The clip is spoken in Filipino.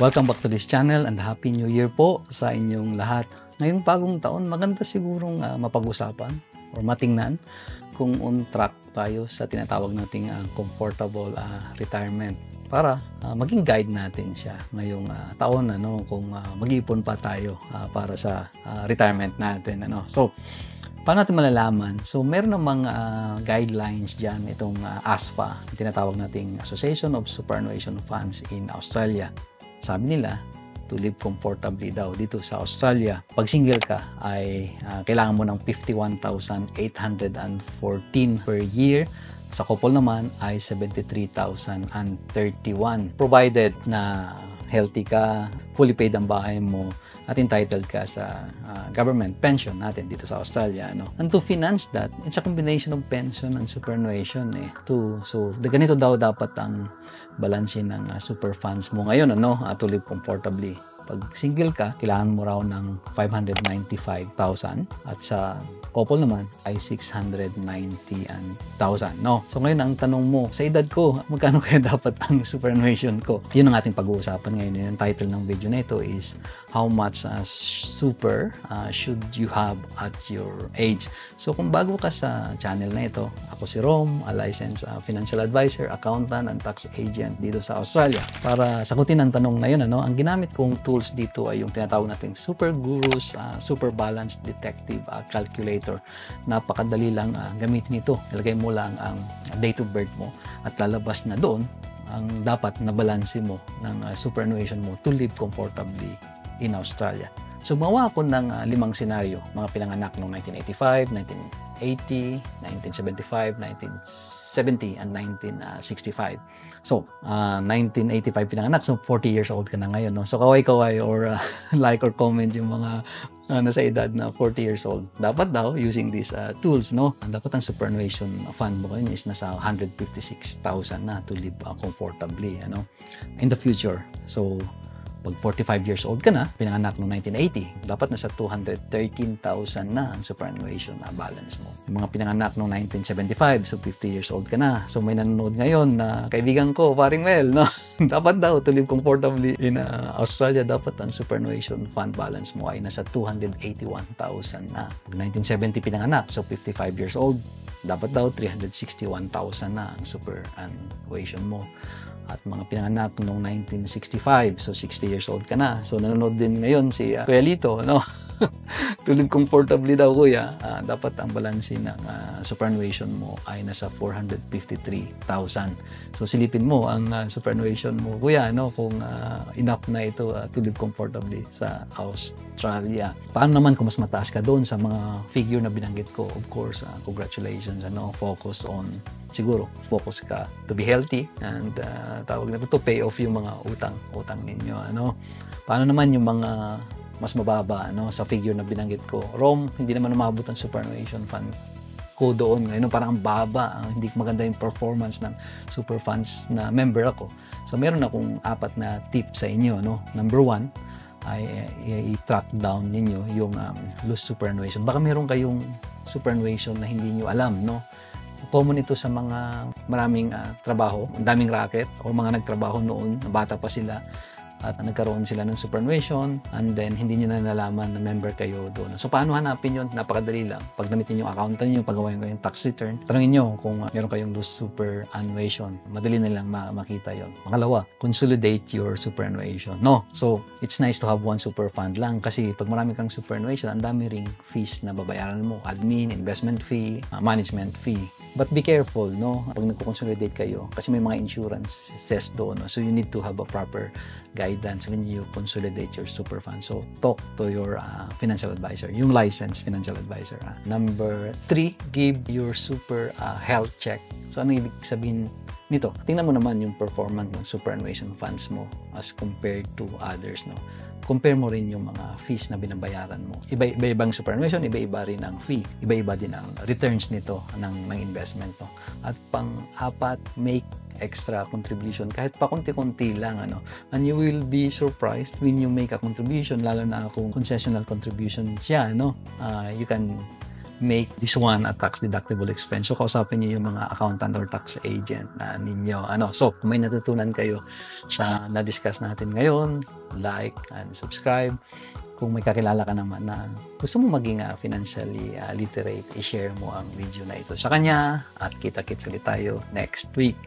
Welcome back to this channel and Happy New Year po sa inyong lahat. Ngayong bagong taon, maganda sigurong mapag-usapan or matingnan kung on track tayo sa tinatawag nating comfortable retirement para maging guide natin siya ngayong taon kung mag-iipon pa tayo para sa retirement natin. So, paano natin malalaman? So, meron namang guidelines dyan itong ASFA, tinatawag nating Association of Superannuation Funds in Australia. Sabi nila, to live comfortably daw dito sa Australia. Pag single ka ay kailangan mo ng 51,814 per year. Sa couple naman ay 73,031. Provided na healthy ka, fully paid ang bahay mo, at entitled ka sa government pension natin dito sa Australia. And to finance that, it's a combination of pension and superannuation. So, ganito daw dapat ang balanse ng super funds mo ngayon to live comfortably. Pag single ka, kailangan mo raw ng 595,000 at sa couple naman ay 690,000. So ngayon ang tanong mo, sa edad ko, magkano kaya dapat ang superannuation ko? Yun ang ating pag-uusapan ngayon. Yung title ng video na ito is how much super should you have at your age? So kung bago ka sa channel na ito, ako si Rom, a licensed financial advisor, accountant, and tax agent dito sa Australia. Para sagutin ang tanong na yun, ang ginamit kong tools dito ay yung tinatawag nating Super Gurus Super Balance Detective Calculator. Napakadali lang gamitin ito. Ilagay mo lang ang date of birth mo at lalabas na doon ang dapat na balanse mo ng superannuation mo to live comfortably in Australia. So, gumawa ako ng 5 senaryo. Mga pinanganak noong 1985, 1980, 1975, 1970, and 1965. So, 1985 pinanganak. So, 40 years old ka na ngayon. So, kaway-kaway or like or comment yung mga nasa edad na 40 years old. Dapat daw, using these tools, dapat ang superannuation fund mo ngayon is nasa 156,000 na to live comfortably in the future. So, pag 45 years old ka na, pinanganak noong 1980, dapat nasa 213,000 na ang superannuation balance mo. Yung mga pinanganak noong 1975, so 50 years old ka na. So may nanonood ngayon na kaibigan ko, paring Mel, dapat daw to live comfortably in Australia, dapat ang superannuation fund balance mo ay nasa 281,000 na. Pag 1970 pinanganak, so 55 years old, dapat daw 361,000 na ang superannuation mo. At mga pinanganak noong 1965, so 60 years old ka na. So nanonood din ngayon si Kuya Lito, to live comfortably daw, kuya, dapat ang balanse ng superannuation mo ay nasa 453,000. So silipin mo ang superannuation mo, kuya, kung enough na ito to live comfortably sa Australia. Paano naman kung mas mataas ka doon sa mga figure na binanggit ko? Of course, congratulations, focus ka to be healthy and tawag na to pay off yung mga utang ninyo. Paano naman yung mga mas mababa sa figure na binanggit ko? Rom, hindi naman umabot ang superannuation fund ko doon. Ngayon parang ang baba, hindi maganda yung performance ng super funds na member ako. So meron akong 4 na tip sa inyo. Number 1 ay i-track down ninyo yung loose superannuation. Baka meron kayong superannuation na hindi nyo alam. Common ito sa mga maraming trabaho, ang daming racket o mga nagtrabaho noon, bata pa sila at nagkaroon sila ng superannuation and then hindi nyo na nalaman na member kayo doon. So, paano hanapin yun? Napakadali lang. Pag gamitin yung accountant nyo, pagawain ko yung tax return, tanongin nyo kung meron kayong loose superannuation. Madali na lang makita yon. Pangalawa, consolidate your superannuation. So, it's nice to have one super fund lang kasi pag marami kang superannuation, ang dami ring fees na babayaran mo. Admin, investment fee, management fee. But be careful, pag nagko-consolidate kayo kasi may mga insurances doon. So, you need to have a proper guidance when you consolidate your super fund. So, talk to your financial advisor, yung licensed financial advisor. Number 3, give your super health check. So, ano ibig sabihin nito? Tingnan mo naman yung performance ng superannuation funds mo as compared to others. Compare mo rin yung mga fees na binabayaran mo. Iba-ibang superannuation, iba-iba rin ang fee. Iba-iba din ang returns nito ng investment. At pang-4, make extra contribution kahit pa konti-konti lang and you will be surprised when you make a contribution, lalo na kung concessional contribution siya you can make this one a tax deductible expense. So kausapin niyo yung mga accountant or tax agent na ninyo. So kung may natutunan kayo sa na-discuss natin ngayon, like and subscribe. Kung may kakilala ka naman na gusto mo maging financially literate, i-share mo ang video na ito sa kanya at kita-kits ulit tayo next week.